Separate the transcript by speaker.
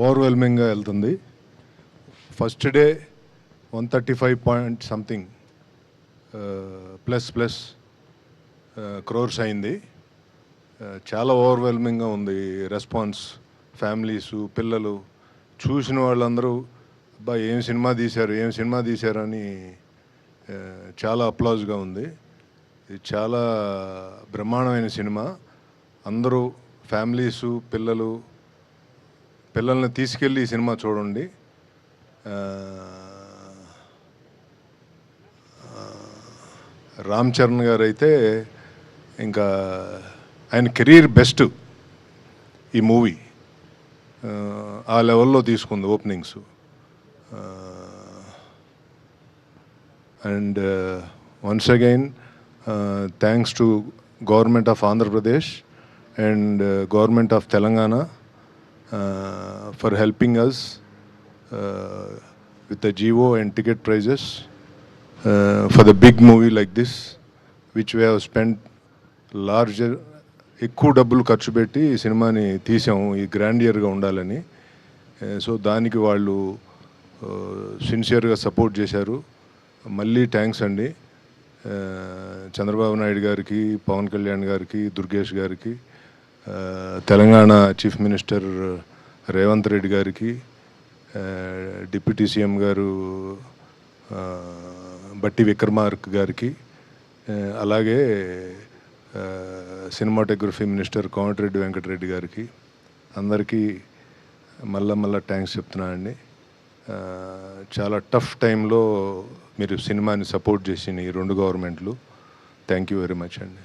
Speaker 1: ఓవర్వెల్మింగ్గా వెళ్తుంది. First day 135 point something plus crores అయింది. చాలా ఓవర్వెల్మింగ్గా ఉంది రెస్పాన్స్. ఫ్యామిలీసు, పిల్లలు చూసిన వాళ్ళందరూ అబ్బా ఏం సినిమా తీశారు అని చాలా అప్లాజ్గా ఉంది. ఇది చాలా బ్రహ్మాండమైన సినిమా. అందరూ ఫ్యామిలీసు, పిల్లల్ని తీసుకెళ్ళి ఈ సినిమా చూడండి. రామ్ చరణ్ గారు అయితే ఇంకా ఆయన కెరీర్ బెస్ట్ ఈ మూవీ. ఆ లెవెల్లో తీసుకుంది openings. And once again thanks to government of Andhra Pradesh and government of Telangana for helping us with the GO and ticket prices for the big movie like this, which we have spent larger ఎక్కువ డబ్బులు ఖర్చు పెట్టి ఈ సినిమాని తీసాము ఈ గ్రాండియర్గా ఉండాలని. So దానికి వాళ్ళు సిన్సియర్గా సపోర్ట్ చేశారు. మళ్ళీ థ్యాంక్స్ అండి చంద్రబాబు నాయుడు గారికి, పవన్ కళ్యాణ్ గారికి, దుర్గేష్ గారికి, తెలంగాణ చీఫ్ మినిస్టర్ రేవంత్ రెడ్డి గారికి, డిప్యూటీ సీఎం గారు బట్టి విక్రమార్క గారికి, అలాగే సినిమాటోగ్రఫీ మినిస్టర్ కోమటిరెడ్డి వెంకటరెడ్డి గారికి, అందరికీ మళ్ళా థ్యాంక్స్ చెప్తున్నానండి. చాలా టఫ్ టైంలో మీరు సినిమాని సపోర్ట్ చేసిన ఈ రెండు గవర్నమెంట్లు. థ్యాంక్ యూ వెరీ మచ్ అండి.